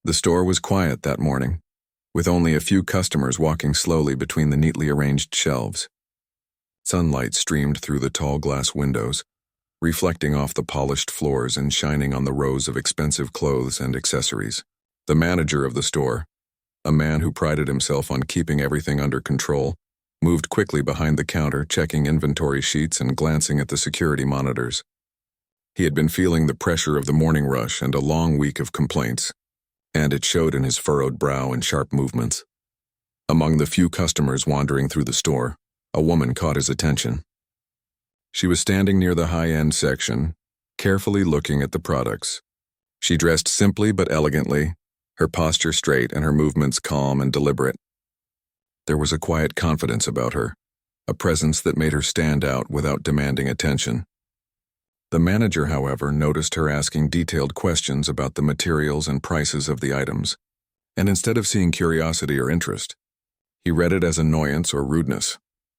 The store was quiet that morning, with only a few customers walking slowly between the neatly arranged shelves. Sunlight streamed through the tall glass windows, reflecting off the polished floors and shining on the rows of expensive clothes and accessories. The manager of the store, a man who prided himself on keeping everything under control, moved quickly behind the counter, checking inventory sheets and glancing at the security monitors. He had been feeling the pressure of the morning rush and a long week of complaints, and it showed in his furrowed brow and sharp movements. Among the few customers wandering through the store, a woman caught his attention. She was standing near the high-end section, carefully looking at the products. She dressed simply but elegantly, her posture straight and her movements calm and deliberate. There was a quiet confidence about her, a presence that made her stand out without demanding attention. The manager, however, noticed her asking detailed questions about the materials and prices of the items, and instead of seeing curiosity or interest, he read it as annoyance or rudeness.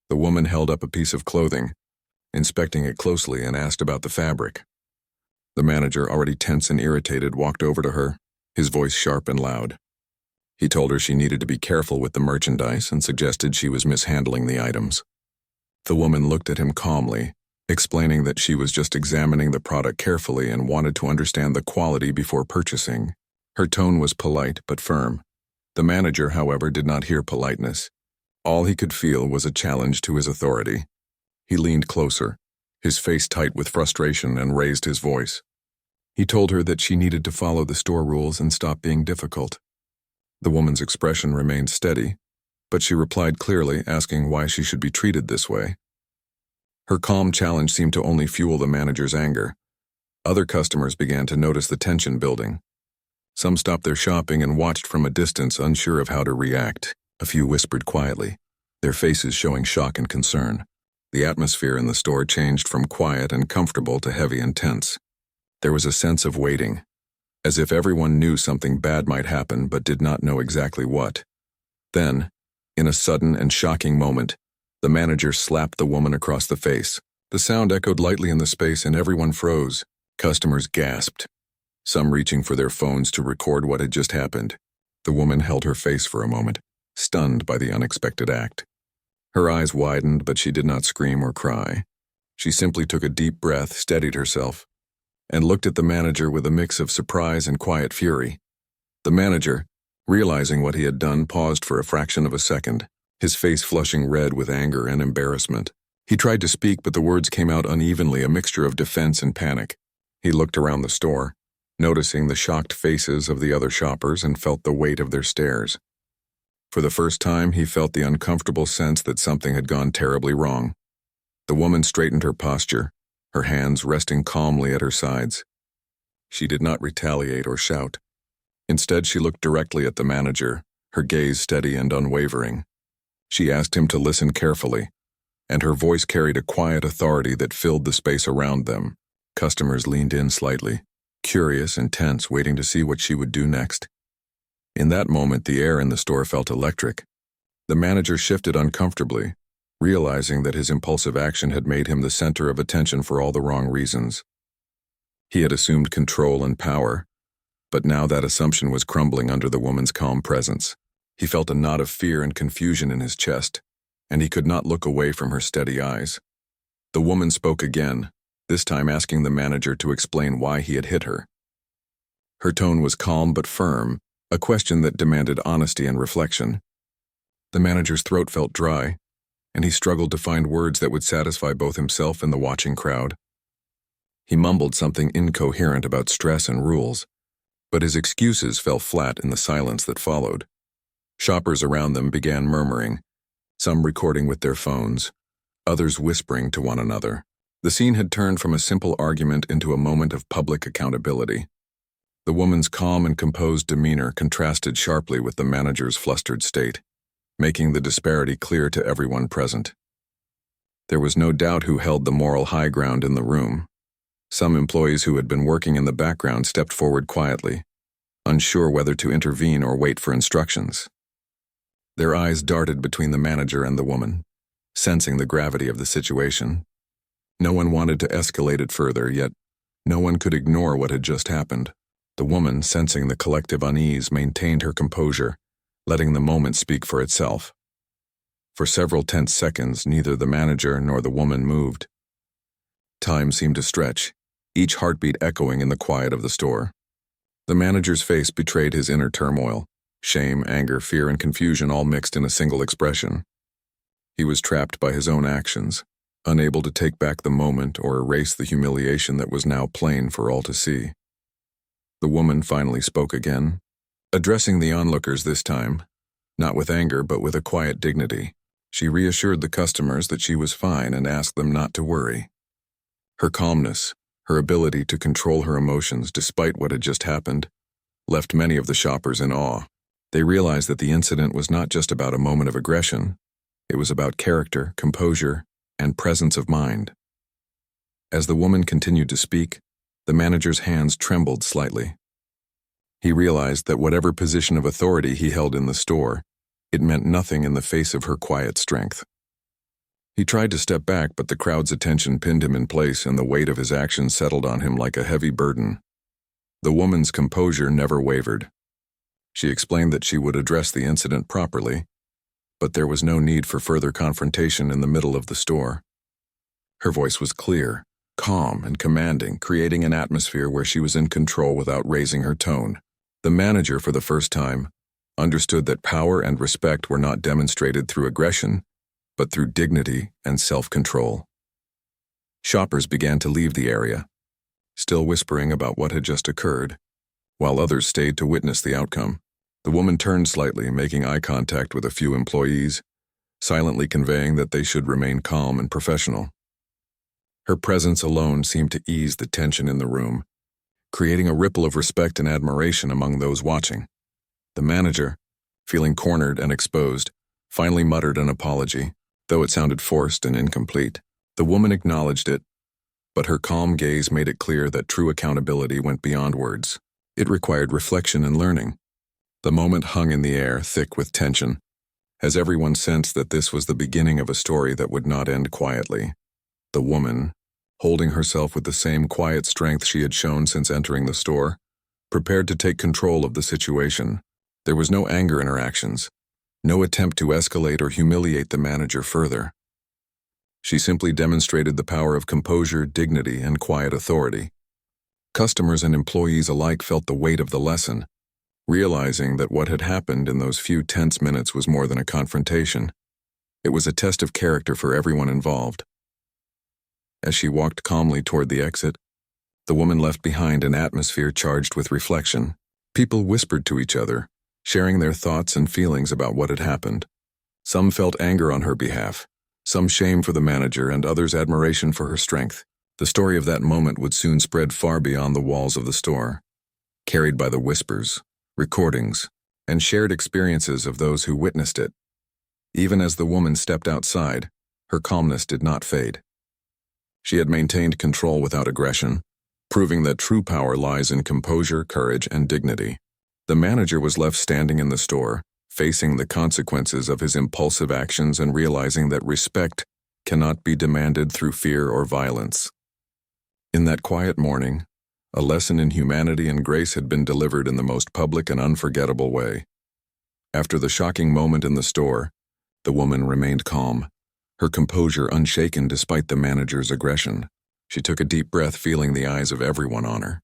The woman held up a piece of clothing, inspecting it closely, and asked about the fabric. The manager, already tense and irritated, walked over to her, his voice sharp and loud. He told her she needed to be careful with the merchandise and suggested she was mishandling the items. The woman looked at him calmly, explaining that she was just examining the product carefully and wanted to understand the quality before purchasing. Her tone was polite but firm. The manager, however, did not hear politeness. All he could feel was a challenge to his authority. He leaned closer, his face tight with frustration, and raised his voice. He told her that she needed to follow the store rules and stop being difficult. The woman's expression remained steady, but she replied clearly, asking why she should be treated this way. Her calm challenge seemed to only fuel the manager's anger. Other customers began to notice the tension building. Some stopped their shopping and watched from a distance, unsure of how to react. A few whispered quietly, their faces showing shock and concern. The atmosphere in the store changed from quiet and comfortable to heavy and tense. There was a sense of waiting, as if everyone knew something bad might happen but did not know exactly what. Then, in a sudden and shocking moment, the manager slapped the woman across the face. The sound echoed lightly in the space and everyone froze. Customers gasped, some reaching for their phones to record what had just happened. The woman held her face for a moment, stunned by the unexpected act. Her eyes widened, but she did not scream or cry. She simply took a deep breath, steadied herself, and looked at the manager with a mix of surprise and quiet fury. The manager, realizing what he had done, paused for a fraction of a second, his face flushing red with anger and embarrassment. He tried to speak, but the words came out unevenly, a mixture of defense and panic. He looked around the store, noticing the shocked faces of the other shoppers, and felt the weight of their stares. For the first time, he felt the uncomfortable sense that something had gone terribly wrong. The woman straightened her posture, her hands resting calmly at her sides. She did not retaliate or shout. Instead, she looked directly at the manager, her gaze steady and unwavering. She asked him to listen carefully, and her voice carried a quiet authority that filled the space around them. Customers leaned in slightly, curious and tense, waiting to see what she would do next. In that moment, the air in the store felt electric. The manager shifted uncomfortably, realizing that his impulsive action had made him the center of attention for all the wrong reasons. He had assumed control and power, but now that assumption was crumbling under the woman's calm presence. He felt a knot of fear and confusion in his chest, and he could not look away from her steady eyes. The woman spoke again, this time asking the manager to explain why he had hit her. Her tone was calm but firm, a question that demanded honesty and reflection. The manager's throat felt dry, and he struggled to find words that would satisfy both himself and the watching crowd. He mumbled something incoherent about stress and rules, but his excuses fell flat in the silence that followed. Shoppers around them began murmuring, some recording with their phones, others whispering to one another. The scene had turned from a simple argument into a moment of public accountability. The woman's calm and composed demeanor contrasted sharply with the manager's flustered state, making the disparity clear to everyone present. There was no doubt who held the moral high ground in the room. Some employees who had been working in the background stepped forward quietly, unsure whether to intervene or wait for instructions. Their eyes darted between the manager and the woman, sensing the gravity of the situation. No one wanted to escalate it further, yet no one could ignore what had just happened. The woman, sensing the collective unease, maintained her composure, letting the moment speak for itself. For several tense seconds, neither the manager nor the woman moved. Time seemed to stretch, each heartbeat echoing in the quiet of the store. The manager's face betrayed his inner turmoil, shame, anger, fear, and confusion all mixed in a single expression. He was trapped by his own actions, unable to take back the moment or erase the humiliation that was now plain for all to see. The woman finally spoke again, addressing the onlookers this time, not with anger but with a quiet dignity. She reassured the customers that she was fine and asked them not to worry. Her calmness, her ability to control her emotions despite what had just happened, left many of the shoppers in awe. They realized that the incident was not just about a moment of aggression, it was about character, composure, and presence of mind. As the woman continued to speak, the manager's hands trembled slightly. He realized that whatever position of authority he held in the store, it meant nothing in the face of her quiet strength. He tried to step back, but the crowd's attention pinned him in place and the weight of his actions settled on him like a heavy burden. The woman's composure never wavered. She explained that she would address the incident properly, but there was no need for further confrontation in the middle of the store. Her voice was clear, calm, and commanding, creating an atmosphere where she was in control without raising her tone. The manager, for the first time, understood that power and respect were not demonstrated through aggression, but through dignity and self-control. Shoppers began to leave the area, still whispering about what had just occurred, while others stayed to witness the outcome. The woman turned slightly, making eye contact with a few employees, silently conveying that they should remain calm and professional. Her presence alone seemed to ease the tension in the room, creating a ripple of respect and admiration among those watching. The manager, feeling cornered and exposed, finally muttered an apology, though it sounded forced and incomplete. The woman acknowledged it, but her calm gaze made it clear that true accountability went beyond words. It required reflection and learning. The moment hung in the air, thick with tension, as everyone sensed that this was the beginning of a story that would not end quietly. The woman, holding herself with the same quiet strength she had shown since entering the store, prepared to take control of the situation. There was no anger in her actions, no attempt to escalate or humiliate the manager further. She simply demonstrated the power of composure, dignity, and quiet authority. Customers and employees alike felt the weight of the lesson, realizing that what had happened in those few tense minutes was more than a confrontation. It was a test of character for everyone involved. As she walked calmly toward the exit, the woman left behind an atmosphere charged with reflection. People whispered to each other, sharing their thoughts and feelings about what had happened. Some felt anger on her behalf, some shame for the manager, and others admiration for her strength. The story of that moment would soon spread far beyond the walls of the store, carried by the whispers, recordings, and shared experiences of those who witnessed it. Even as the woman stepped outside, her calmness did not fade. She had maintained control without aggression, proving that true power lies in composure, courage, and dignity. The manager was left standing in the store, facing the consequences of his impulsive actions and realizing that respect cannot be demanded through fear or violence. In that quiet morning, a lesson in humanity and grace had been delivered in the most public and unforgettable way. After the shocking moment in the store, the woman remained calm, her composure unshaken despite the manager's aggression. She took a deep breath, feeling the eyes of everyone on her.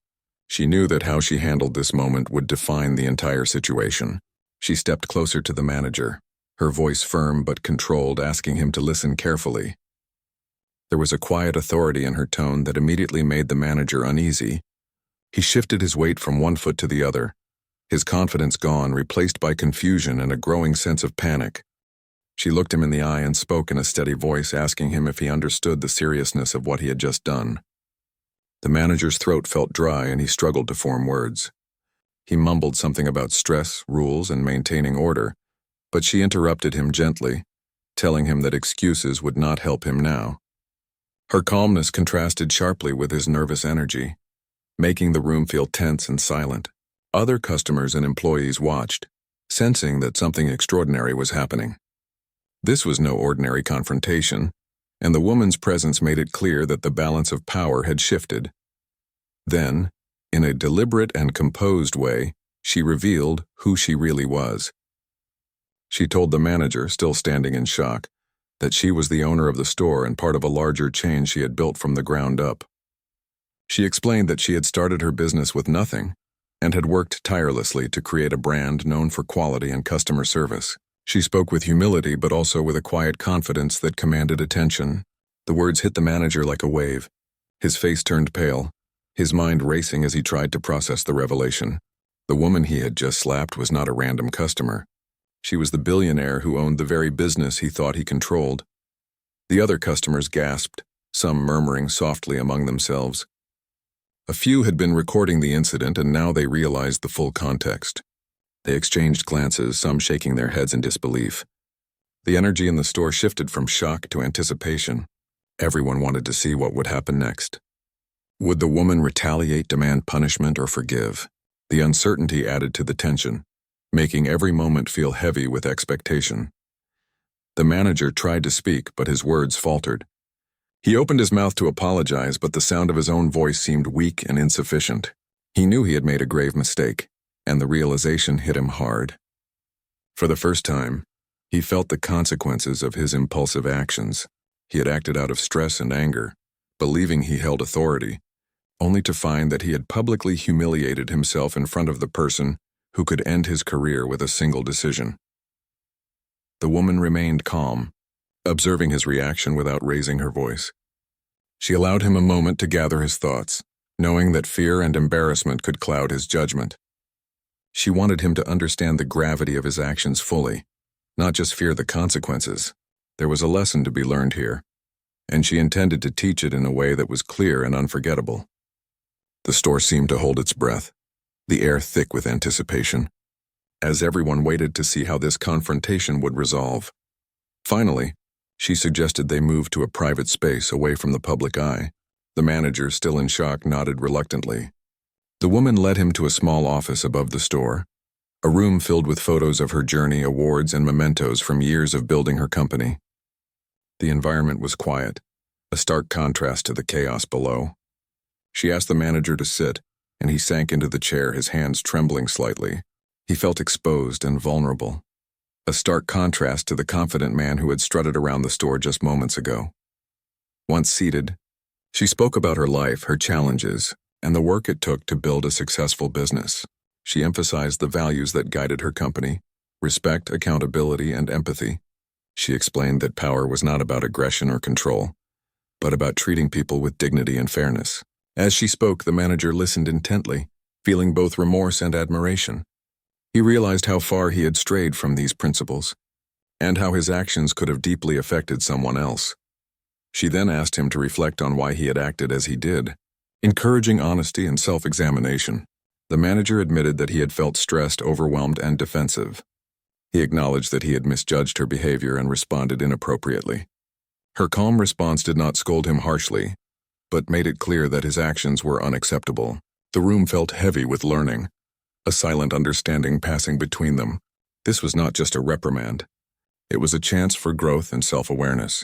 She knew that how she handled this moment would define the entire situation. She stepped closer to the manager, her voice firm but controlled, asking him to listen carefully. There was a quiet authority in her tone that immediately made the manager uneasy. He shifted his weight from one foot to the other, his confidence gone, replaced by confusion and a growing sense of panic. She looked him in the eye and spoke in a steady voice, asking him if he understood the seriousness of what he had just done. The manager's throat felt dry and he struggled to form words. He mumbled something about stress, rules, and maintaining order, but she interrupted him gently, telling him that excuses would not help him now. Her calmness contrasted sharply with his nervous energy, making the room feel tense and silent. Other customers and employees watched, sensing that something extraordinary was happening. This was no ordinary confrontation, and the woman's presence made it clear that the balance of power had shifted. Then, In a deliberate and composed way, she revealed who she really was. She told the manager, still standing in shock, that she was the owner of the store and part of a larger chain she had built from the ground up. She explained that she had started her business with nothing and had worked tirelessly to create a brand known for quality and customer service. She spoke with humility but also with a quiet confidence that commanded attention. The words hit the manager like a wave. His face turned pale, his mind racing as he tried to process the revelation. The woman he had just slapped was not a random customer. She was the billionaire who owned the very business he thought he controlled. The other customers gasped, some murmuring softly among themselves. A few had been recording the incident and now they realized the full context. They exchanged glances, some shaking their heads in disbelief. The energy in the store shifted from shock to anticipation. Everyone wanted to see what would happen next. Would the woman retaliate, demand punishment, or forgive? The uncertainty added to the tension, making every moment feel heavy with expectation. The manager tried to speak, but his words faltered. He opened his mouth to apologize, but the sound of his own voice seemed weak and insufficient. He knew he had made a grave mistake, and the realization hit him hard. For the first time, he felt the consequences of his impulsive actions. He had acted out of stress and anger, believing he held authority, only to find that he had publicly humiliated himself in front of the person who could end his career with a single decision. The woman remained calm, observing his reaction without raising her voice. She allowed him a moment to gather his thoughts, knowing that fear and embarrassment could cloud his judgment. She wanted him to understand the gravity of his actions fully, not just fear the consequences. There was a lesson to be learned here, and she intended to teach it in a way that was clear and unforgettable. The store seemed to hold its breath, the air thick with anticipation, as everyone waited to see how this confrontation would resolve. Finally, she suggested they move to a private space away from the public eye. The manager, still in shock, nodded reluctantly. The woman led him to a small office above the store, a room filled with photos of her journey, awards, and mementos from years of building her company. The environment was quiet, a stark contrast to the chaos below. She asked the manager to sit, and he sank into the chair, his hands trembling slightly. He felt exposed and vulnerable, a stark contrast to the confident man who had strutted around the store just moments ago. Once seated, she spoke about her life, her challenges, and the work it took to build a successful business. She emphasized the values that guided her company: respect, accountability, and empathy. She explained that power was not about aggression or control, but about treating people with dignity and fairness. As she spoke, the manager listened intently, feeling both remorse and admiration. He realized how far he had strayed from these principles, and how his actions could have deeply affected someone else. She then asked him to reflect on why he had acted as he did, encouraging honesty and self-examination. The manager admitted that he had felt stressed, overwhelmed, and defensive. He acknowledged that he had misjudged her behavior and responded inappropriately. Her calm response did not scold him harshly, but made it clear that his actions were unacceptable. The room felt heavy with learning, a silent understanding passing between them. This was not just a reprimand. It was a chance for growth and self-awareness.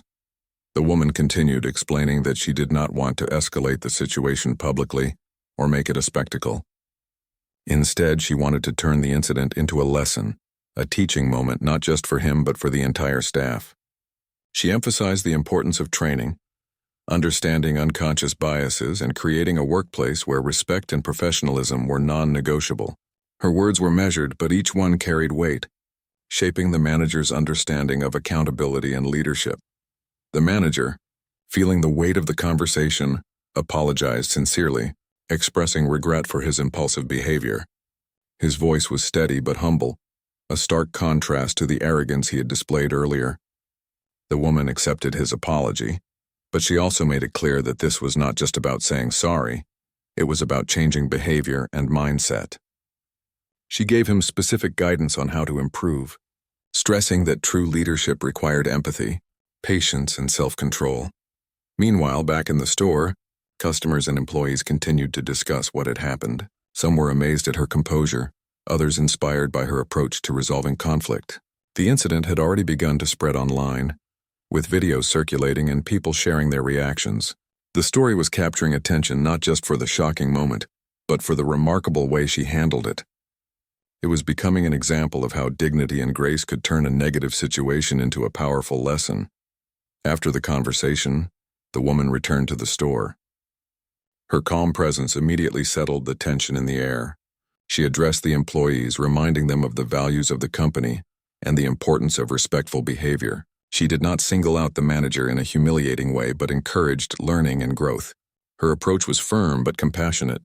The woman continued, explaining that she did not want to escalate the situation publicly or make it a spectacle. Instead, she wanted to turn the incident into a lesson, a teaching moment not just for him but for the entire staff. She emphasized the importance of training, understanding unconscious biases, and creating a workplace where respect and professionalism were non-negotiable. Her words were measured, but each one carried weight, shaping the manager's understanding of accountability and leadership. The manager, feeling the weight of the conversation, apologized sincerely, expressing regret for his impulsive behavior. His voice was steady but humble, a stark contrast to the arrogance he had displayed earlier. The woman accepted his apology, but she also made it clear that this was not just about saying sorry, it was about changing behavior and mindset. She gave him specific guidance on how to improve, stressing that true leadership required empathy, patience, and self-control. Meanwhile, back in the store, customers and employees continued to discuss what had happened. Some were amazed at her composure, others inspired by her approach to resolving conflict. The incident had already begun to spread online, with videos circulating and people sharing their reactions. The story was capturing attention not just for the shocking moment, but for the remarkable way she handled it. It was becoming an example of how dignity and grace could turn a negative situation into a powerful lesson. After the conversation, the woman returned to the store. Her calm presence immediately settled the tension in the air. She addressed the employees, reminding them of the values of the company and the importance of respectful behavior. She did not single out the manager in a humiliating way, but encouraged learning and growth. Her approach was firm but compassionate,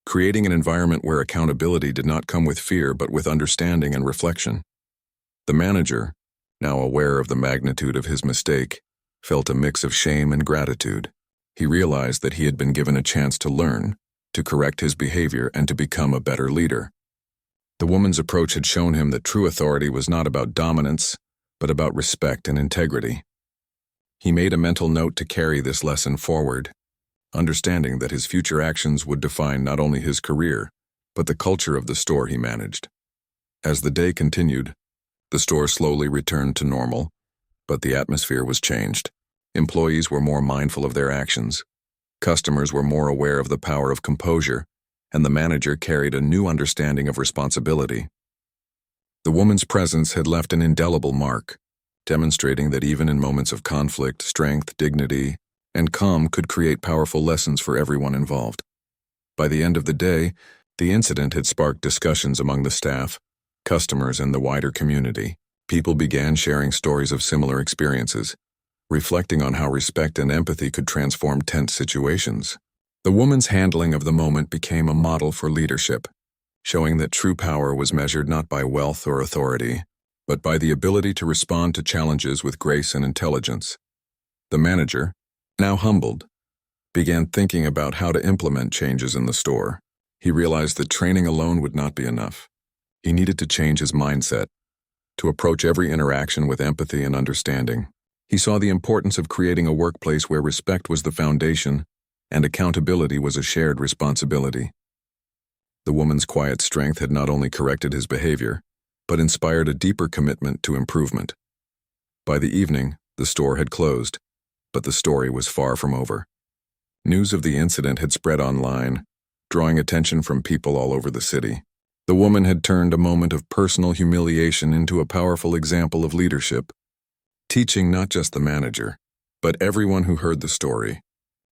creating an environment where accountability did not come with fear but with understanding and reflection. The manager, now aware of the magnitude of his mistake, felt a mix of shame and gratitude. He realized that he had been given a chance to learn, to correct his behavior, and to become a better leader. The woman's approach had shown him that true authority was not about dominance, but about respect and integrity. He made a mental note to carry this lesson forward, understanding that his future actions would define not only his career, but the culture of the store he managed. As the day continued, the store slowly returned to normal, but the atmosphere was changed. Employees were more mindful of their actions. Customers were more aware of the power of composure, and the manager carried a new understanding of responsibility. The woman's presence had left an indelible mark, demonstrating that even in moments of conflict, strength, dignity, and calm could create powerful lessons for everyone involved. By the end of the day, the incident had sparked discussions among the staff, customers, and the wider community. People began sharing stories of similar experiences, reflecting on how respect and empathy could transform tense situations. The woman's handling of the moment became a model for leadership, showing that true power was measured not by wealth or authority, but by the ability to respond to challenges with grace and intelligence. The manager, now humbled, began thinking about how to implement changes in the store. He realized that training alone would not be enough. He needed to change his mindset, to approach every interaction with empathy and understanding. He saw the importance of creating a workplace where respect was the foundation and accountability was a shared responsibility. The woman's quiet strength had not only corrected his behavior, but inspired a deeper commitment to improvement. By the evening, the store had closed, but the story was far from over. News of the incident had spread online, drawing attention from people all over the city. The woman had turned a moment of personal humiliation into a powerful example of leadership, teaching not just the manager, but everyone who heard the story,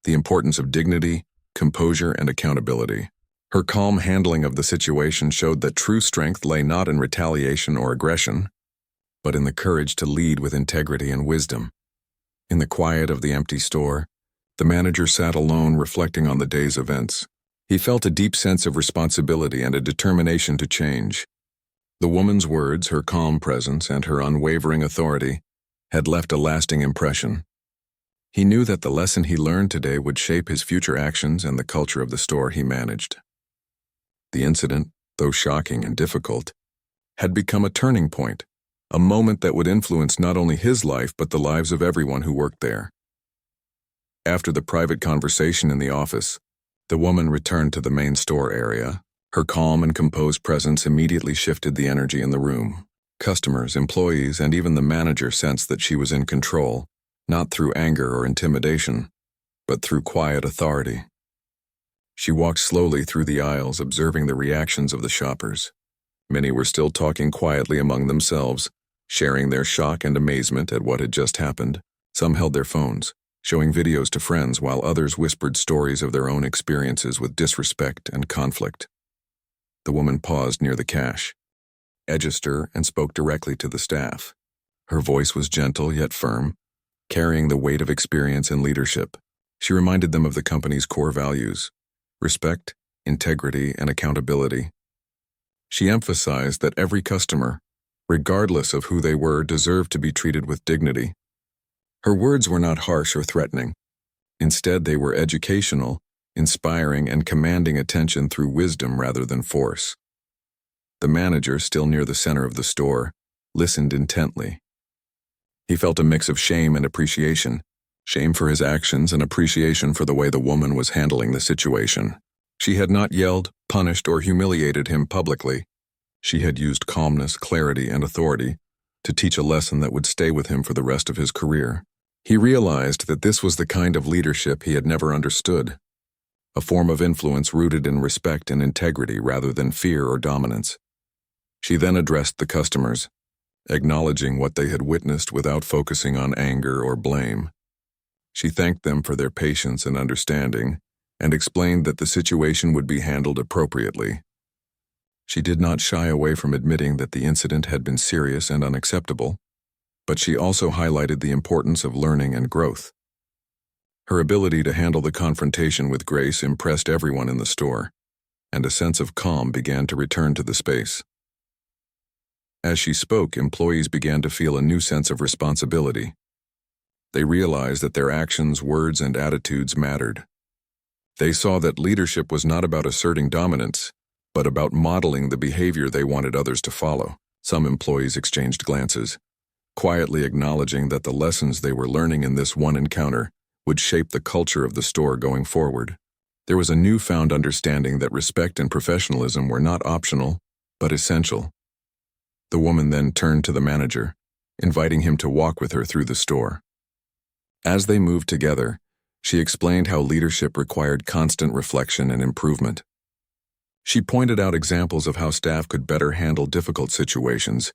the importance of dignity, composure, and accountability. Her calm handling of the situation showed that true strength lay not in retaliation or aggression, but in the courage to lead with integrity and wisdom. In the quiet of the empty store, the manager sat alone reflecting on the day's events. He felt a deep sense of responsibility and a determination to change. The woman's words, her calm presence, and her unwavering authority had left a lasting impression. He knew that the lesson he learned today would shape his future actions and the culture of the store he managed. The incident, though shocking and difficult, had become a turning point, a moment that would influence not only his life but the lives of everyone who worked there. After the private conversation in the office, the woman returned to the main store area. Her calm and composed presence immediately shifted the energy in the room. Customers, employees, and even the manager sensed that she was in control, not through anger or intimidation, but through quiet authority. She walked slowly through the aisles, observing the reactions of the shoppers. Many were still talking quietly among themselves, sharing their shock and amazement at what had just happened. Some held their phones, showing videos to friends, while others whispered stories of their own experiences with disrespect and conflict. The woman paused near the cash, register, and spoke directly to the staff. Her voice was gentle yet firm, carrying the weight of experience and leadership. She reminded them of the company's core values: respect, integrity, and accountability. She emphasized that every customer, regardless of who they were, deserved to be treated with dignity. Her words were not harsh or threatening. Instead, they were educational, inspiring, and commanding attention through wisdom rather than force. The manager, still near the center of the store, listened intently. He felt a mix of shame and appreciation, shame for his actions and appreciation for the way the woman was handling the situation. She had not yelled, punished, or humiliated him publicly. She had used calmness, clarity, and authority to teach a lesson that would stay with him for the rest of his career. He realized that this was the kind of leadership he had never understood, a form of influence rooted in respect and integrity rather than fear or dominance. She then addressed the customers, acknowledging what they had witnessed without focusing on anger or blame. She thanked them for their patience and understanding, and explained that the situation would be handled appropriately. She did not shy away from admitting that the incident had been serious and unacceptable, but she also highlighted the importance of learning and growth. Her ability to handle the confrontation with grace impressed everyone in the store, and a sense of calm began to return to the space. As she spoke, employees began to feel a new sense of responsibility. They realized that their actions, words, and attitudes mattered. They saw that leadership was not about asserting dominance, but about modeling the behavior they wanted others to follow. Some employees exchanged glances, quietly acknowledging that the lessons they were learning in this one encounter would shape the culture of the store going forward. There was a newfound understanding that respect and professionalism were not optional, but essential. The woman then turned to the manager, inviting him to walk with her through the store. As they moved together, she explained how leadership required constant reflection and improvement. She pointed out examples of how staff could better handle difficult situations,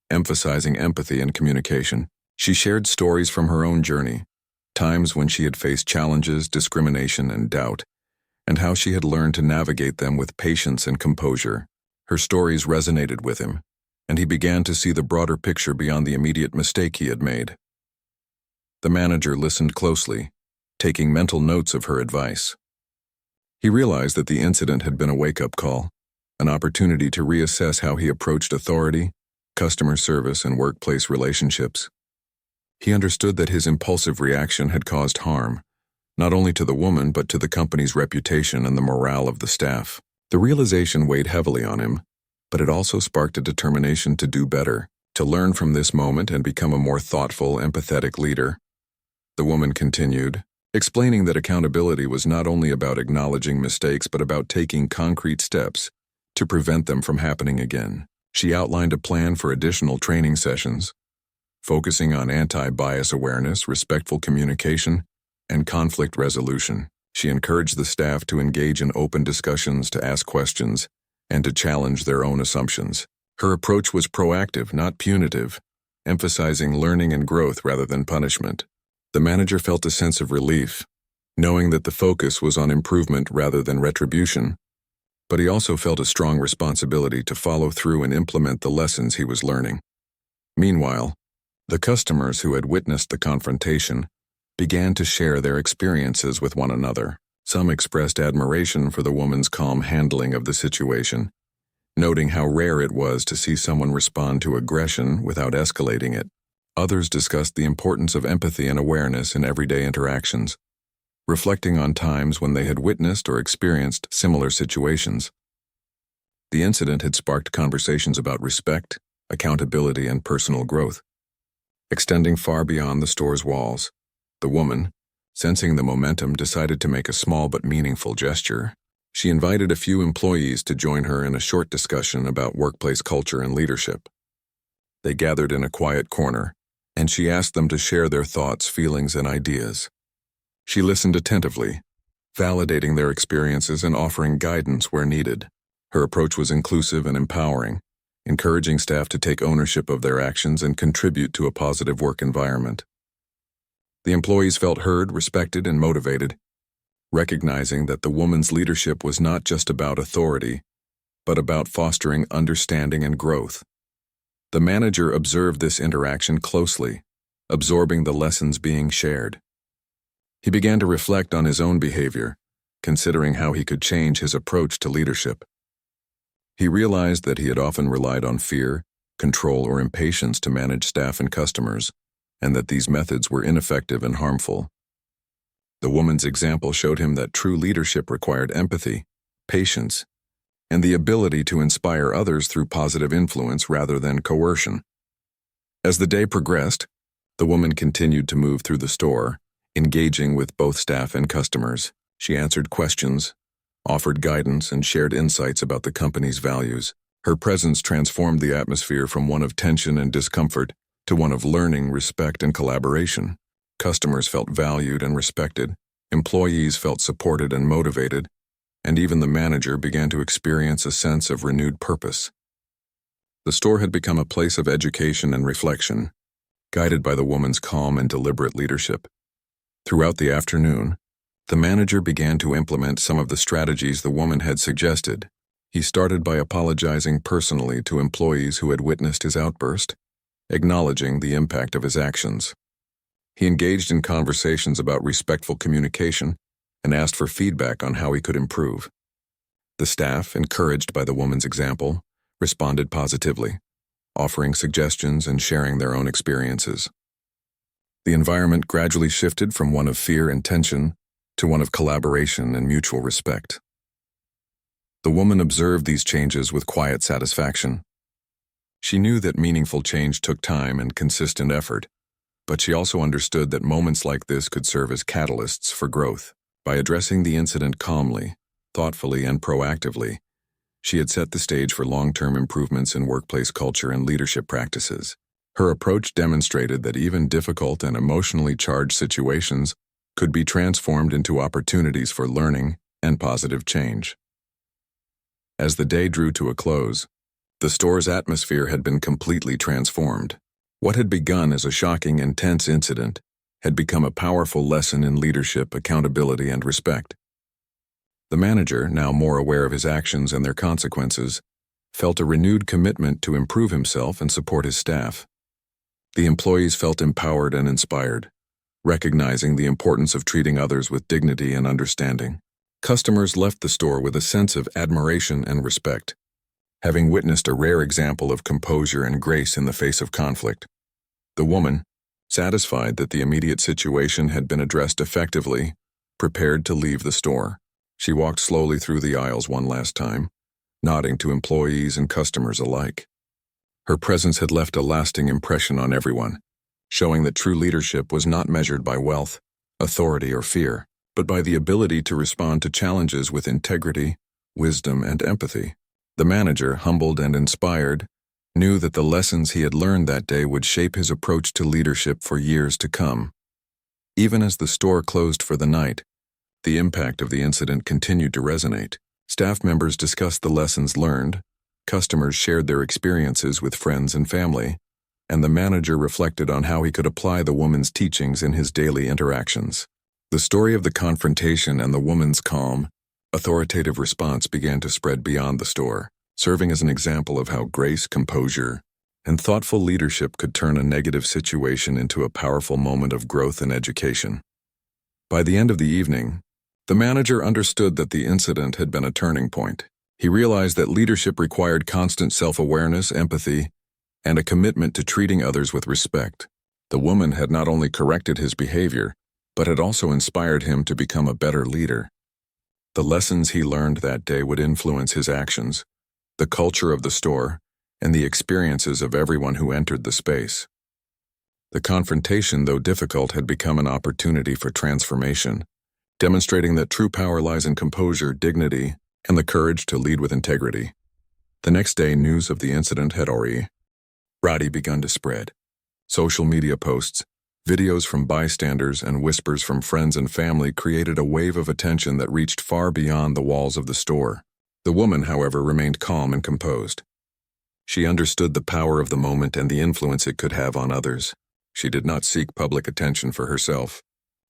emphasizing empathy and communication. She shared stories from her own journey, times when she had faced challenges, discrimination, and doubt, and how she had learned to navigate them with patience and composure. Her stories resonated with him, and he began to see the broader picture beyond the immediate mistake he had made. The manager listened closely, taking mental notes of her advice. He realized that the incident had been a wake-up call, an opportunity to reassess how he approached authority, customer service, and workplace relationships. He understood that his impulsive reaction had caused harm, not only to the woman but to the company's reputation and the morale of the staff. The realization weighed heavily on him, but it also sparked a determination to do better, to learn from this moment and become a more thoughtful, empathetic leader. The woman continued, explaining that accountability was not only about acknowledging mistakes but about taking concrete steps to prevent them from happening again. She outlined a plan for additional training sessions, focusing on anti-bias awareness, respectful communication, and conflict resolution. She encouraged the staff to engage in open discussions, to ask questions, and to challenge their own assumptions. Her approach was proactive, not punitive, emphasizing learning and growth rather than punishment. The manager felt a sense of relief, knowing that the focus was on improvement rather than retribution, but he also felt a strong responsibility to follow through and implement the lessons he was learning. Meanwhile, the customers who had witnessed the confrontation began to share their experiences with one another. Some expressed admiration for the woman's calm handling of the situation, noting how rare it was to see someone respond to aggression without escalating it. Others discussed the importance of empathy and awareness in everyday interactions, reflecting on times when they had witnessed or experienced similar situations. The incident had sparked conversations about respect, accountability, and personal growth, extending far beyond the store's walls. The woman, sensing the momentum, decided to make a small but meaningful gesture. She invited a few employees to join her in a short discussion about workplace culture and leadership. They gathered in a quiet corner, and she asked them to share their thoughts, feelings, and ideas. She listened attentively, validating their experiences and offering guidance where needed. Her approach was inclusive and empowering, encouraging staff to take ownership of their actions and contribute to a positive work environment. The employees felt heard, respected, and motivated, recognizing that the woman's leadership was not just about authority, but about fostering understanding and growth. The manager observed this interaction closely, absorbing the lessons being shared. He began to reflect on his own behavior, considering how he could change his approach to leadership. He realized that he had often relied on fear, control, or impatience to manage staff and customers, and that these methods were ineffective and harmful. The woman's example showed him that true leadership required empathy, patience, and the ability to inspire others through positive influence rather than coercion. As the day progressed, the woman continued to move through the store, engaging with both staff and customers. She answered questions, offered guidance, and shared insights about the company's values. Her presence transformed the atmosphere from one of tension and discomfort to one of learning, respect, and collaboration. Customers felt valued and respected, Employees felt supported and motivated, and even the manager began to experience a sense of renewed purpose. The store had become a place of education and reflection, guided by the woman's calm and deliberate leadership. Throughout the afternoon, the manager began to implement some of the strategies the woman had suggested. He started by apologizing personally to employees who had witnessed his outburst, acknowledging the impact of his actions. He engaged in conversations about respectful communication and asked for feedback on how he could improve. The staff, encouraged by the woman's example, responded positively, offering suggestions and sharing their own experiences. The environment gradually shifted from one of fear and tension to one of collaboration and mutual respect. The woman observed these changes with quiet satisfaction. She knew that meaningful change took time and consistent effort, but she also understood that moments like this could serve as catalysts for growth. By addressing the incident calmly, thoughtfully, and proactively, she had set the stage for long-term improvements in workplace culture and leadership practices. Her approach demonstrated that even difficult and emotionally charged situations could be transformed into opportunities for learning and positive change. As the day drew to a close, the store's atmosphere had been completely transformed. What had begun as a shocking and tense incident had become a powerful lesson in leadership, accountability, and respect. The manager, now more aware of his actions and their consequences, felt a renewed commitment to improve himself and support his staff. The employees felt empowered and inspired, recognizing the importance of treating others with dignity and understanding. Customers left the store with a sense of admiration and respect, having witnessed a rare example of composure and grace in the face of conflict. The woman, satisfied that the immediate situation had been addressed effectively, prepared to leave the store. She walked slowly through the aisles one last time, nodding to employees and customers alike. Her presence had left a lasting impression on everyone, showing that true leadership was not measured by wealth, authority, or fear, but by the ability to respond to challenges with integrity, wisdom, and empathy. The manager, humbled and inspired, knew that the lessons he had learned that day would shape his approach to leadership for years to come. Even as the store closed for the night, the impact of the incident continued to resonate. Staff members discussed the lessons learned, customers shared their experiences with friends and family, and the manager reflected on how he could apply the woman's teachings in his daily interactions. The story of the confrontation and the woman's calm, authoritative response began to spread beyond the store, serving as an example of how grace, composure, and thoughtful leadership could turn a negative situation into a powerful moment of growth and education. By the end of the evening, the manager understood that the incident had been a turning point. He realized that leadership required constant self-awareness, empathy, and a commitment to treating others with respect. The woman had not only corrected his behavior, but had also inspired him to become a better leader. The lessons he learned that day would influence his actions, the culture of the store, and the experiences of everyone who entered the space. The confrontation, though difficult, had become an opportunity for transformation, demonstrating that true power lies in composure, dignity, and the courage to lead with integrity. The next day, news of the incident had already begun to spread. Social media posts, videos from bystanders, and whispers from friends and family created a wave of attention that reached far beyond the walls of the store. The woman, however, remained calm and composed. She understood the power of the moment and the influence it could have on others. She did not seek public attention for herself,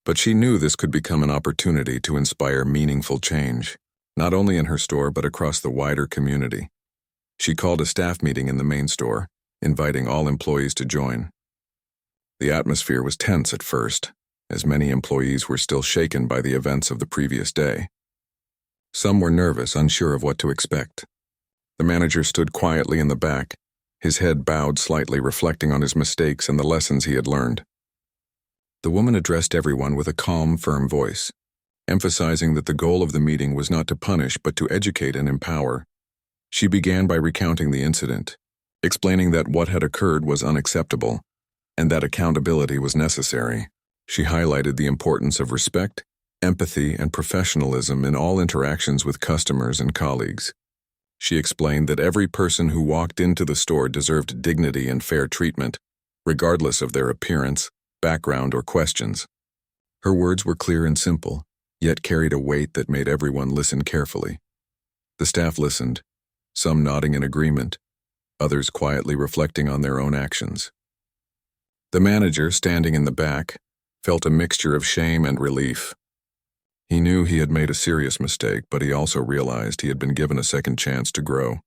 but she knew this could become an opportunity to inspire meaningful change, not only in her store but across the wider community. She called a staff meeting in the main store, inviting all employees to join. The atmosphere was tense at first, as many employees were still shaken by the events of the previous day. Some were nervous, unsure of what to expect. The manager stood quietly in the back, his head bowed slightly, reflecting on his mistakes and the lessons he had learned. The woman addressed everyone with a calm, firm voice, emphasizing that the goal of the meeting was not to punish but to educate and empower. She began by recounting the incident, explaining that what had occurred was unacceptable and that accountability was necessary. She highlighted the importance of respect, empathy, and professionalism in all interactions with customers and colleagues. She explained that every person who walked into the store deserved dignity and fair treatment, regardless of their appearance, background, or questions. Her words were clear and simple, yet carried a weight that made everyone listen carefully. The staff listened, some nodding in agreement, others quietly reflecting on their own actions. The manager, standing in the back, felt a mixture of shame and relief. He knew he had made a serious mistake, but he also realized he had been given a second chance to grow.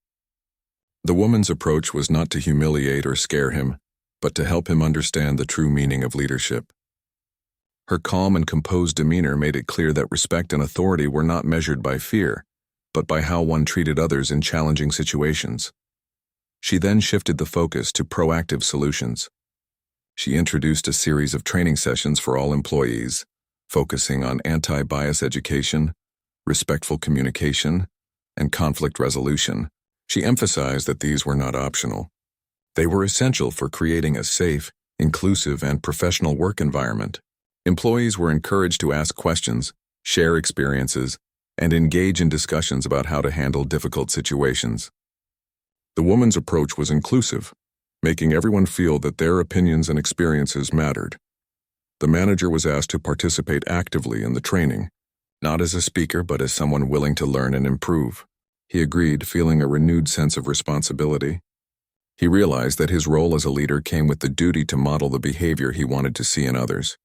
The woman's approach was not to humiliate or scare him, but to help him understand the true meaning of leadership. Her calm and composed demeanor made it clear that respect and authority were not measured by fear, but by how one treated others in challenging situations. She then shifted the focus to proactive solutions. She introduced a series of training sessions for all employees, focusing on anti-bias education, respectful communication, and conflict resolution. She emphasized that these were not optional. They were essential for creating a safe, inclusive, and professional work environment. Employees were encouraged to ask questions, share experiences, and engage in discussions about how to handle difficult situations. The woman's approach was inclusive, making everyone feel that their opinions and experiences mattered. The manager was asked to participate actively in the training, not as a speaker but as someone willing to learn and improve. He agreed, feeling a renewed sense of responsibility. He realized that his role as a leader came with the duty to model the behavior he wanted to see in others.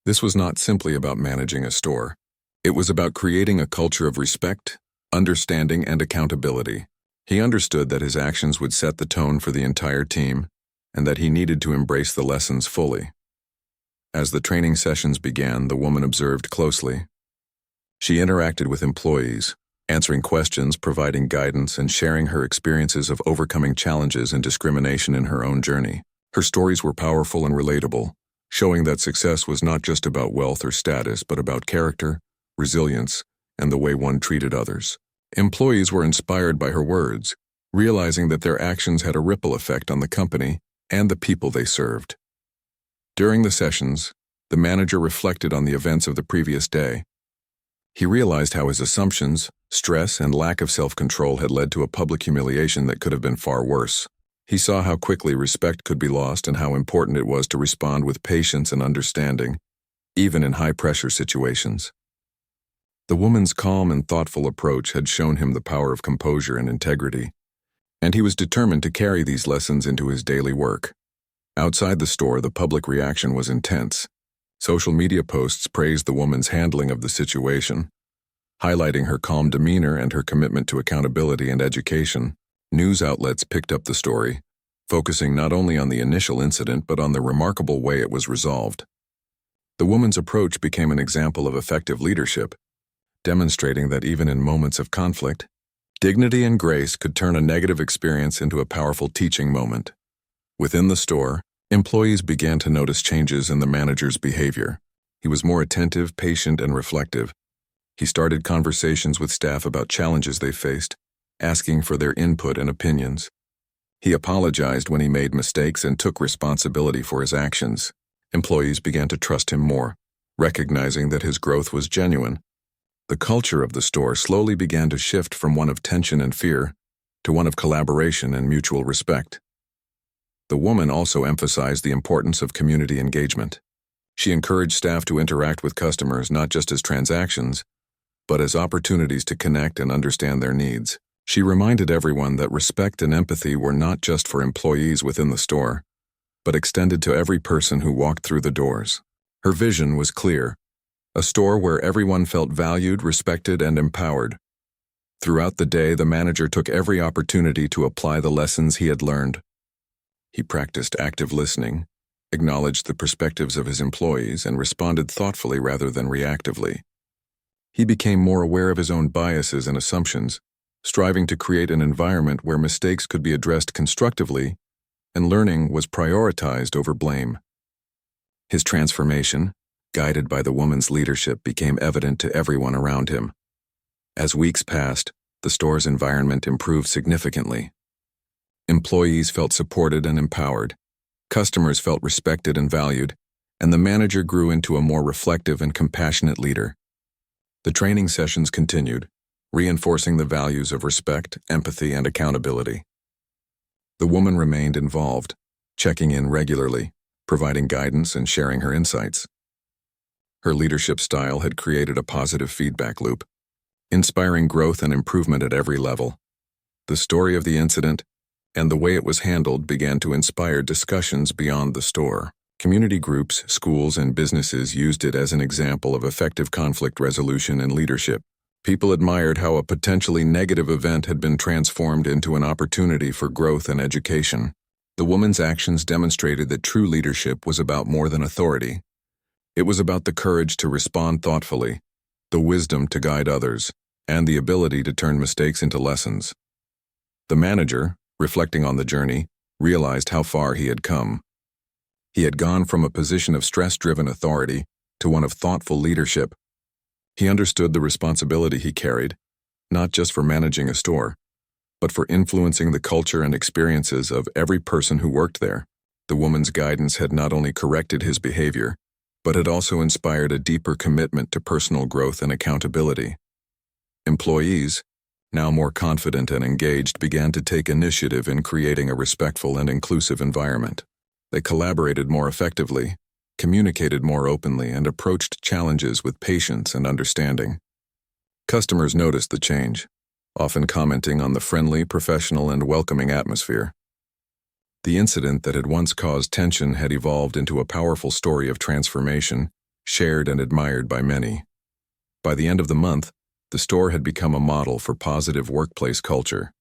This was not simply about managing a store. It was about creating a culture of respect, understanding, and accountability. He understood that his actions would set the tone for the entire team, and that he needed to embrace the lessons fully. As the training sessions began, the woman observed closely. She interacted with employees, answering questions, providing guidance, and sharing her experiences of overcoming challenges and discrimination in her own journey. Her stories were powerful and relatable, showing that success was not just about wealth or status, but about character, resilience, and the way one treated others. Employees were inspired by her words, realizing that their actions had a ripple effect on the company and the people they served. During the sessions, the manager reflected on the events of the previous day. He realized how his assumptions, stress, and lack of self-control had led to a public humiliation that could have been far worse. He saw how quickly respect could be lost and how important it was to respond with patience and understanding, even in high-pressure situations. The woman's calm and thoughtful approach had shown him the power of composure and integrity, and he was determined to carry these lessons into his daily work. Outside the store, the public reaction was intense. Social media posts praised the woman's handling of the situation, highlighting her calm demeanor and her commitment to accountability and education. News outlets picked up the story, focusing not only on the initial incident but on the remarkable way it was resolved. The woman's approach became an example of effective leadership, demonstrating that even in moments of conflict, dignity and grace could turn a negative experience into a powerful teaching moment. Within the store, employees began to notice changes in the manager's behavior. He was more attentive, patient, and reflective. He started conversations with staff about challenges they faced, asking for their input and opinions. He apologized when he made mistakes and took responsibility for his actions. Employees began to trust him more, recognizing that his growth was genuine. The culture of the store slowly began to shift from one of tension and fear to one of collaboration and mutual respect. The woman also emphasized the importance of community engagement. She encouraged staff to interact with customers not just as transactions, but as opportunities to connect and understand their needs. She reminded everyone that respect and empathy were not just for employees within the store, but extended to every person who walked through the doors. Her vision was clear: a store where everyone felt valued, respected, and empowered. Throughout the day, the manager took every opportunity to apply the lessons he had learned. He practiced active listening, acknowledged the perspectives of his employees, and responded thoughtfully rather than reactively. He became more aware of his own biases and assumptions, striving to create an environment where mistakes could be addressed constructively and learning was prioritized over blame. His transformation, guided by the woman's leadership, became evident to everyone around him. As weeks passed, the store's environment improved significantly. Employees felt supported and empowered, customers felt respected and valued, and the manager grew into a more reflective and compassionate leader. The training sessions continued, reinforcing the values of respect, empathy, and accountability. The woman remained involved, checking in regularly, providing guidance and sharing her insights. Her leadership style had created a positive feedback loop, inspiring growth and improvement at every level. The story of the incident and the way it was handled began to inspire discussions beyond the store. Community groups, schools, and businesses used it as an example of effective conflict resolution and leadership. People admired how a potentially negative event had been transformed into an opportunity for growth and education. The woman's actions demonstrated that true leadership was about more than authority. It was about the courage to respond thoughtfully, the wisdom to guide others, and the ability to turn mistakes into lessons. The manager, reflecting on the journey, realized how far he had come. He had gone from a position of stress-driven authority to one of thoughtful leadership. He understood the responsibility he carried, not just for managing a store, but for influencing the culture and experiences of every person who worked there. The woman's guidance had not only corrected his behavior, but had also inspired a deeper commitment to personal growth and accountability. Employees, now more confident and engaged, began to take initiative in creating a respectful and inclusive environment. They collaborated more effectively, communicated more openly, and approached challenges with patience and understanding. Customers noticed the change, often commenting on the friendly, professional, and welcoming atmosphere. The incident that had once caused tension had evolved into a powerful story of transformation, shared and admired by many. By the end of the month, the store had become a model for positive workplace culture.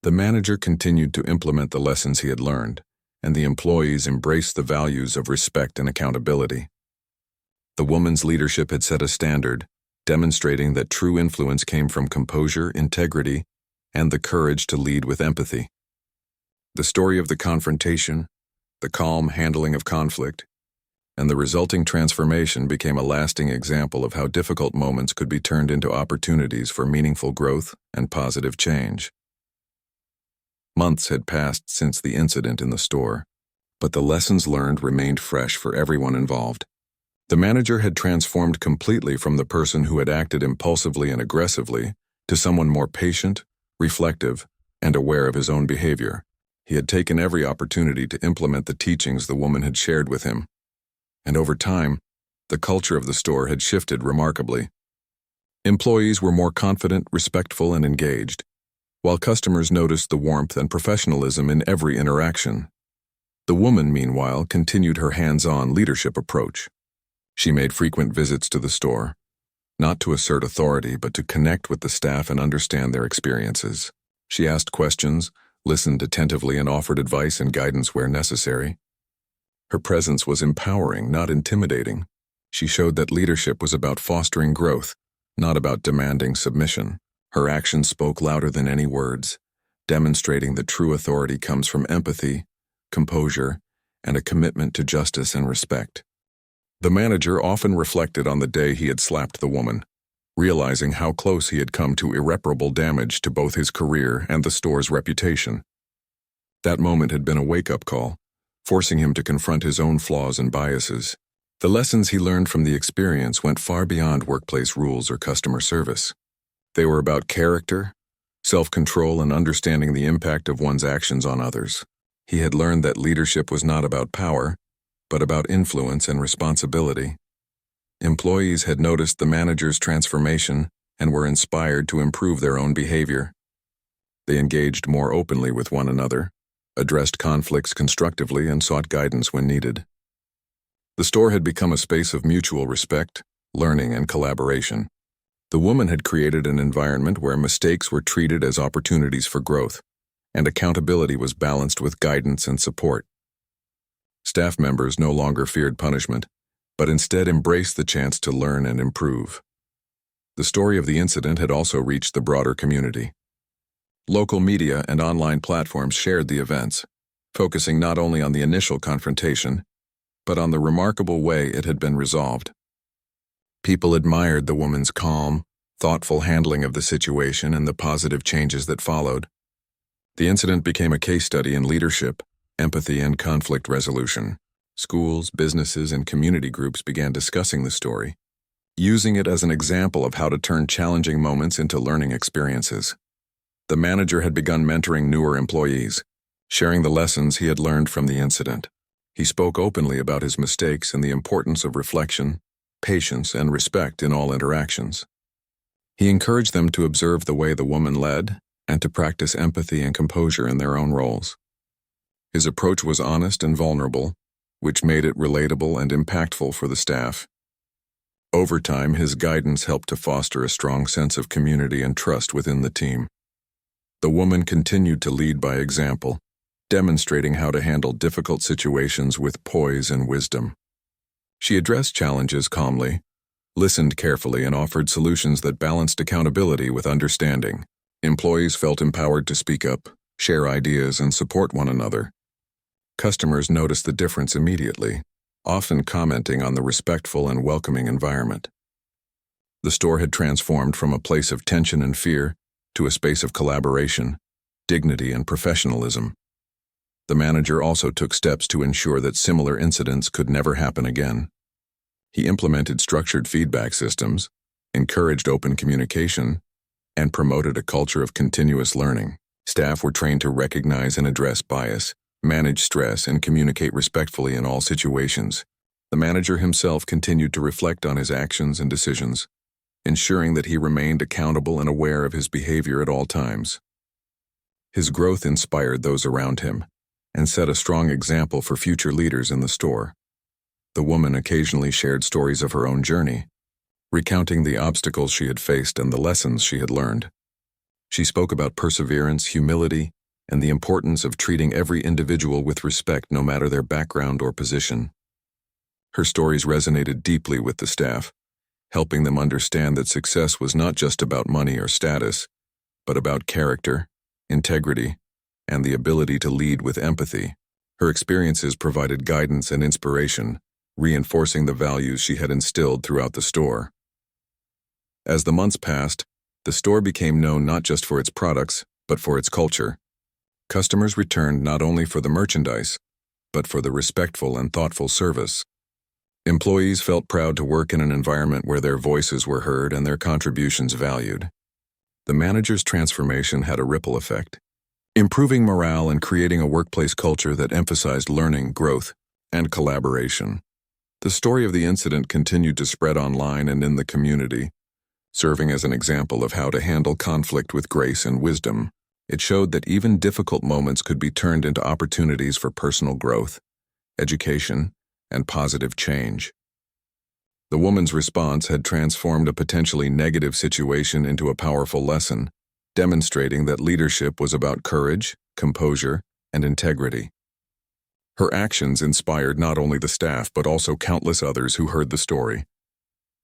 The manager continued to implement the lessons he had learned, and the employees embraced the values of respect and accountability. The woman's leadership had set a standard, demonstrating that true influence came from composure, integrity, and the courage to lead with empathy. The story of the confrontation, the calm handling of conflict, and the resulting transformation became a lasting example of how difficult moments could be turned into opportunities for meaningful growth and positive change. Months had passed since the incident in the store, but the lessons learned remained fresh for everyone involved. The manager had transformed completely from the person who had acted impulsively and aggressively to someone more patient, reflective, and aware of his own behavior. He had taken every opportunity to implement the teachings the woman had shared with him. And over time, the culture of the store had shifted remarkably. Employees were more confident, respectful, and engaged, while customers noticed the warmth and professionalism in every interaction. The woman, meanwhile, continued her hands-on leadership approach. She made frequent visits to the store, not to assert authority, but to connect with the staff and understand their experiences. She asked questions, listened attentively, and offered advice and guidance where necessary. Her presence was empowering, not intimidating. She showed that leadership was about fostering growth, not about demanding submission. Her actions spoke louder than any words, demonstrating that true authority comes from empathy, composure, and a commitment to justice and respect. The manager often reflected on the day he had slapped the woman, realizing how close he had come to irreparable damage to both his career and the store's reputation. That moment had been a wake-up call, forcing him to confront his own flaws and biases. The lessons he learned from the experience went far beyond workplace rules or customer service. They were about character, self-control, and understanding the impact of one's actions on others. He had learned that leadership was not about power, but about influence and responsibility. Employees had noticed the manager's transformation and were inspired to improve their own behavior. They engaged more openly with one another, addressed conflicts constructively, and sought guidance when needed. The store had become a space of mutual respect, learning, and collaboration. The woman had created an environment where mistakes were treated as opportunities for growth, and accountability was balanced with guidance and support. Staff members no longer feared punishment, but instead embraced the chance to learn and improve. The story of the incident had also reached the broader community. Local media and online platforms shared the events, focusing not only on the initial confrontation, but on the remarkable way it had been resolved. People admired the woman's calm, thoughtful handling of the situation and the positive changes that followed. The incident became a case study in leadership, empathy, and conflict resolution. Schools, businesses, and community groups began discussing the story, using it as an example of how to turn challenging moments into learning experiences. The manager had begun mentoring newer employees, sharing the lessons he had learned from the incident. He spoke openly about his mistakes and the importance of reflection, patience, and respect in all interactions. He encouraged them to observe the way the woman led and to practice empathy and composure in their own roles. His approach was honest and vulnerable, which made it relatable and impactful for the staff. Over time, his guidance helped to foster a strong sense of community and trust within the team. The woman continued to lead by example, demonstrating how to handle difficult situations with poise and wisdom. She addressed challenges calmly, listened carefully, and offered solutions that balanced accountability with understanding. Employees felt empowered to speak up, share ideas, and support one another. Customers noticed the difference immediately, often commenting on the respectful and welcoming environment. The store had transformed from a place of tension and fear to a space of collaboration, dignity, and professionalism. The manager also took steps to ensure that similar incidents could never happen again. He implemented structured feedback systems, encouraged open communication, and promoted a culture of continuous learning. Staff were trained to recognize and address bias, manage stress, and communicate respectfully in all situations. The manager himself continued to reflect on his actions and decisions, ensuring that he remained accountable and aware of his behavior at all times. His growth inspired those around him and set a strong example for future leaders in the store. The woman occasionally shared stories of her own journey, recounting the obstacles she had faced and the lessons she had learned. She spoke about perseverance, humility, and the importance of treating every individual with respect no matter their background or position. Her stories resonated deeply with the staff, helping them understand that success was not just about money or status, but about character, integrity, and the ability to lead with empathy. Her experiences provided guidance and inspiration, reinforcing the values she had instilled throughout the store. As the months passed, the store became known not just for its products, but for its culture. Customers returned not only for the merchandise, but for the respectful and thoughtful service. Employees felt proud to work in an environment where their voices were heard and their contributions valued. The manager's transformation had a ripple effect, improving morale and creating a workplace culture that emphasized learning, growth, and collaboration. The story of the incident continued to spread online and in the community, serving as an example of how to handle conflict with grace and wisdom. It showed that even difficult moments could be turned into opportunities for personal growth, education, and positive change. The woman's response had transformed a potentially negative situation into a powerful lesson, demonstrating that leadership was about courage, composure, and integrity. Her actions inspired not only the staff but also countless others who heard the story.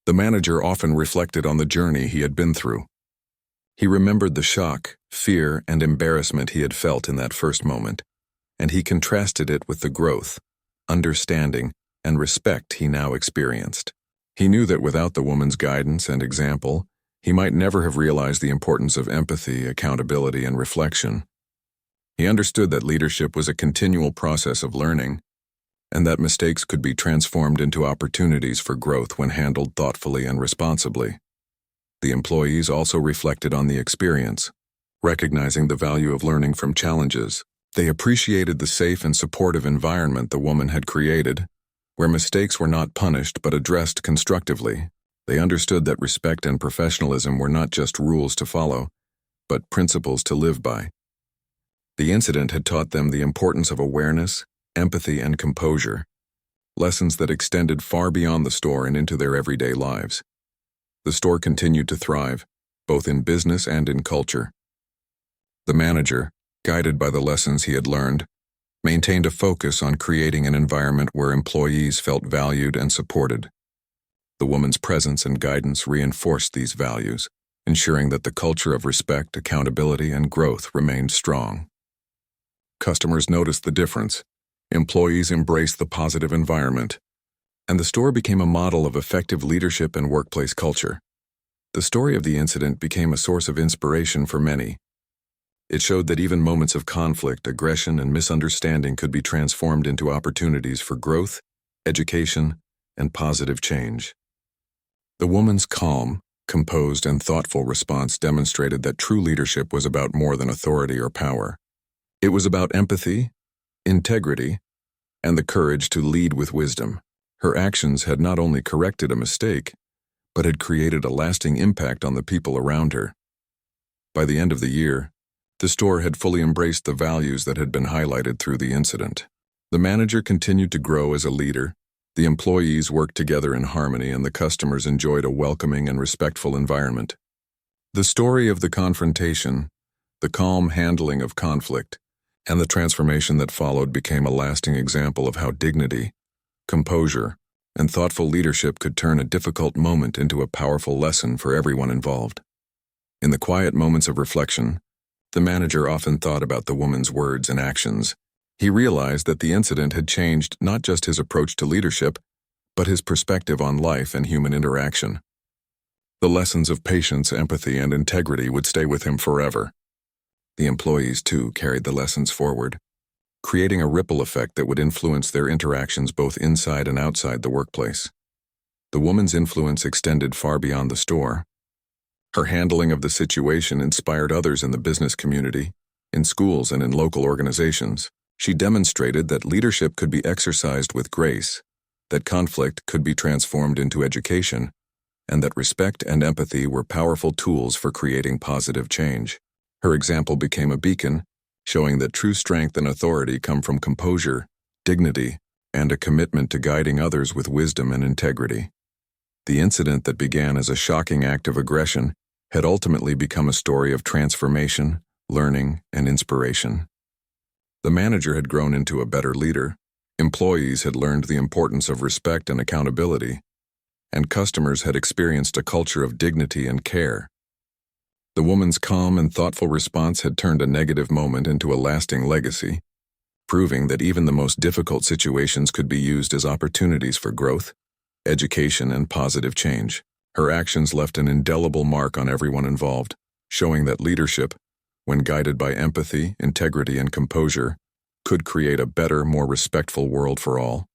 The manager often reflected on the journey he had been through. He remembered the shock, fear, and embarrassment he had felt in that first moment, and he contrasted it with the growth, understanding, and respect he now experienced. He knew that without the woman's guidance and example, he might never have realized the importance of empathy, accountability, and reflection. He understood that leadership was a continual process of learning, and that mistakes could be transformed into opportunities for growth when handled thoughtfully and responsibly. The employees also reflected on the experience, recognizing the value of learning from challenges. They appreciated the safe and supportive environment the woman had created, where mistakes were not punished but addressed constructively. They understood that respect and professionalism were not just rules to follow, but principles to live by. The incident had taught them the importance of awareness, empathy, and composure, lessons that extended far beyond the store and into their everyday lives. The store continued to thrive, both in business and in culture. The manager, guided by the lessons he had learned, maintained a focus on creating an environment where employees felt valued and supported. The woman's presence and guidance reinforced these values, ensuring that the culture of respect, accountability, and growth remained strong. Customers noticed the difference. Employees embraced the positive environment, and the store became a model of effective leadership and workplace culture. The story of the incident became a source of inspiration for many. It showed that even moments of conflict, aggression, and misunderstanding could be transformed into opportunities for growth, education, and positive change. The woman's calm, composed, and thoughtful response demonstrated that true leadership was about more than authority or power. It was about empathy, integrity, and the courage to lead with wisdom. Her actions had not only corrected a mistake, but had created a lasting impact on the people around her. By the end of the year, the store had fully embraced the values that had been highlighted through the incident. The manager continued to grow as a leader, the employees worked together in harmony, and the customers enjoyed a welcoming and respectful environment. The story of the confrontation, the calm handling of conflict, and the transformation that followed became a lasting example of how dignity, composure, and thoughtful leadership could turn a difficult moment into a powerful lesson for everyone involved. In the quiet moments of reflection, the manager often thought about the woman's words and actions. He realized that the incident had changed not just his approach to leadership, but his perspective on life and human interaction. The lessons of patience, empathy, and integrity would stay with him forever. The employees, too, carried the lessons forward, creating a ripple effect that would influence their interactions both inside and outside the workplace. The woman's influence extended far beyond the store. Her handling of the situation inspired others in the business community, in schools, and in local organizations. She demonstrated that leadership could be exercised with grace, that conflict could be transformed into education, and that respect and empathy were powerful tools for creating positive change. Her example became a beacon, showing that true strength and authority come from composure, dignity, and a commitment to guiding others with wisdom and integrity. The incident that began as a shocking act of aggression had ultimately become a story of transformation, learning, and inspiration. The manager had grown into a better leader, employees had learned the importance of respect and accountability, and customers had experienced a culture of dignity and care. The woman's calm and thoughtful response had turned a negative moment into a lasting legacy, proving that even the most difficult situations could be used as opportunities for growth, education, and positive change. Her actions left an indelible mark on everyone involved, showing that leadership, when guided by empathy, integrity, and composure, could create a better, more respectful world for all.